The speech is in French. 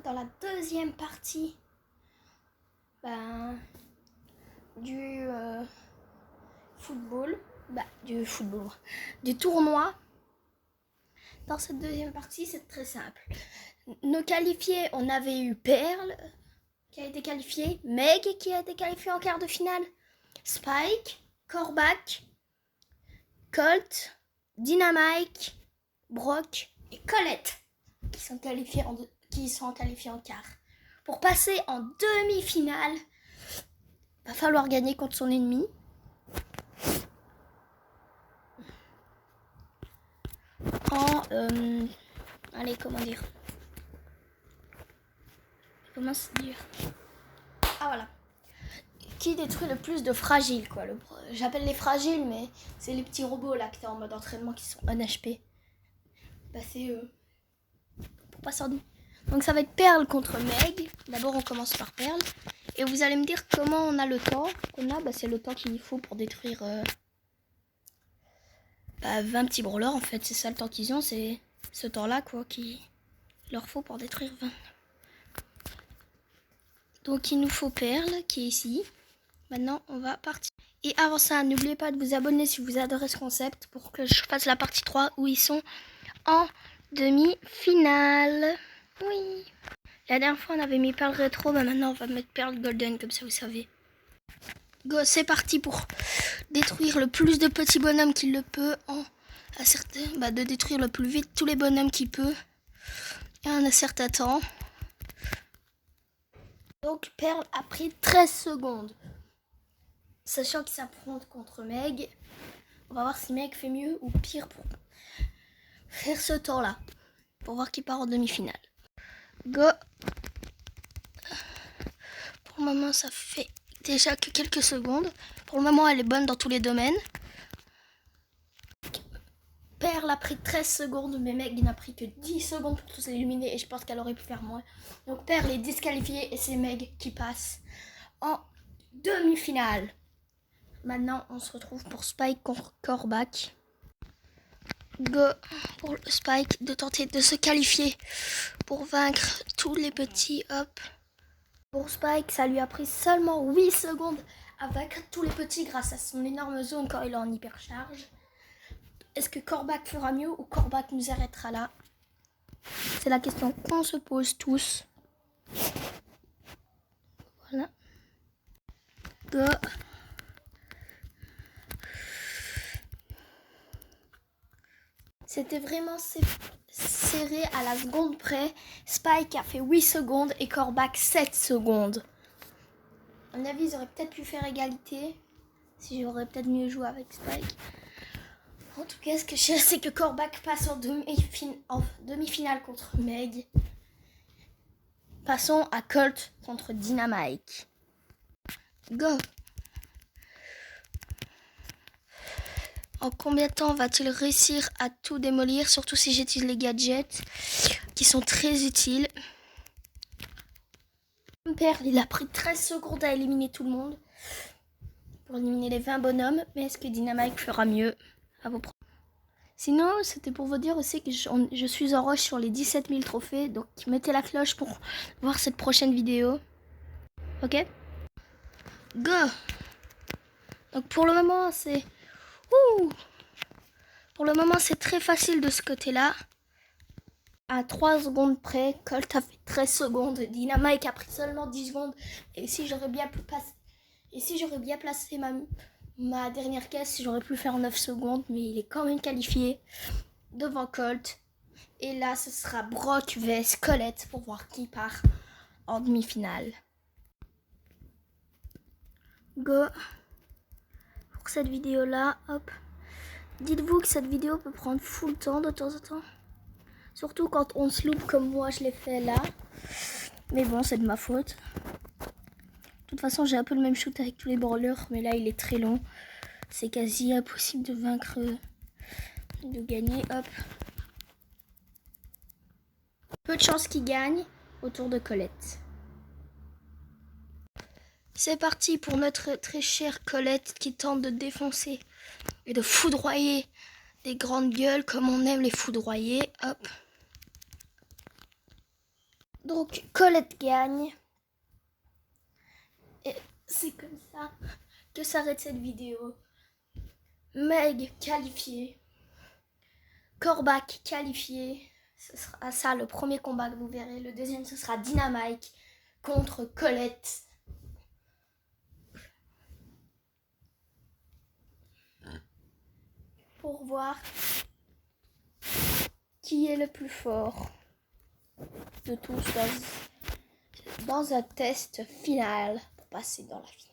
dans la deuxième partie du football. Du tournoi. Dans cette deuxième partie, c'est très simple. Nos qualifiés, on avait eu Perle qui a été qualifié, Meg qui a été qualifié en quart de finale, Spike, Corbac, Colt, Dynamite, Brock et Colette qui sont qualifiés en quart. Pour passer en demi-finale, va falloir gagner contre son ennemi. Comment se dire? Ah voilà. Qui détruit le plus de fragiles, quoi. J'appelle les fragiles, mais c'est les petits robots là qui étaient en mode entraînement qui sont 1 HP. C'est eux. Pour pas sortir. Donc ça va être Perle contre Meg. D'abord on commence par Perle. Et vous allez me dire comment on a le temps qu'on a. C'est le temps qu'il faut pour détruire 20 petits brawlers en fait. C'est ça le temps qu'ils ont. C'est ce temps là quoi qu'il leur faut pour détruire 20. Donc il nous faut Perle qui est ici. Maintenant on va partir. Et avant ça, n'oubliez pas de vous abonner si vous adorez ce concept pour que je fasse la partie 3 où ils sont en demi-finale. Oui. La dernière fois on avait mis Perle rétro, maintenant on va mettre Perle golden comme ça vous savez. Go, c'est parti pour détruire le plus de petits bonhommes qu'il le peut de détruire le plus vite tous les bonhommes qu'il peut et en un certain temps. Donc Perle a pris 13 secondes. Sachant qu'il s'affronte contre Meg. On va voir si Meg fait mieux ou pire pour faire ce temps-là. Pour voir qui part en demi-finale. Go. Pour le moment, ça fait déjà que quelques secondes. Pour le moment, elle est bonne dans tous les domaines. Perle a pris 13 secondes, mais Meg n'a pris que 10 secondes pour tous éliminer. Et je pense qu'elle aurait pu faire moins. Donc Perle est disqualifiée et c'est Meg qui passe en demi-finale. Maintenant, on se retrouve pour Spike contre Corbac. Go pour Spike de tenter de se qualifier pour vaincre tous les petits. Hop. Pour Spike, ça lui a pris seulement 8 secondes à vaincre tous les petits grâce à son énorme zone quand il est en hypercharge. Est-ce que Corbac fera mieux ou Corbac nous arrêtera là? C'est la question qu'on se pose tous. Voilà. Go. C'était vraiment serré à la seconde près. Spike a fait 8 secondes et Corbac 7 secondes. À mon avis, ils auraient peut-être pu faire égalité. Si j'aurais peut-être mieux joué avec Spike. En tout cas, ce que je sais, c'est que Corbac passe en demi-finale contre Meg. Passons à Colt contre Dynamite. Go! En combien de temps va-t-il réussir à tout démolir, surtout si j'utilise les gadgets qui sont très utiles. Perle, il a pris 13 secondes à éliminer tout le monde pour éliminer les 20 bonhommes, mais est-ce que Dynamite fera mieux? À vos Sinon, c'était pour vous dire aussi que je suis en rush sur les 17 000 trophées, donc mettez la cloche pour voir cette prochaine vidéo. Ok? Go! Donc pour le moment, c'est... Pour le moment, c'est très facile de ce côté-là. À 3 secondes près, Colt a fait 13 secondes. Dynamite a pris seulement 10 secondes. Et si j'aurais bien placé ma dernière caisse, j'aurais pu faire 9 secondes. Mais il est quand même qualifié devant Colt. Et là, ce sera Brock vs Colette pour voir qui part en demi-finale. Go! Pour cette vidéo-là, hop. Dites-vous que cette vidéo peut prendre full temps de temps en temps. Surtout quand on se loupe comme moi, je l'ai fait là. Mais bon, c'est de ma faute. De toute façon, j'ai un peu le même shoot avec tous les brawlers. Mais là, il est très long. C'est quasi impossible de vaincre, de gagner. Hop. Peu de chance qu'il gagne au tour de Colette. C'est parti pour notre très chère Colette qui tente de défoncer et de foudroyer des grandes gueules comme on aime les foudroyer. Hop. Donc Colette gagne. Et c'est comme ça que s'arrête cette vidéo. Meg qualifiée. Corbac qualifié. Ce sera ça le premier combat que vous verrez. Le deuxième, ce sera Dynamite contre Colette. Pour voir qui est le plus fort de tous dans un test final pour passer dans la finale.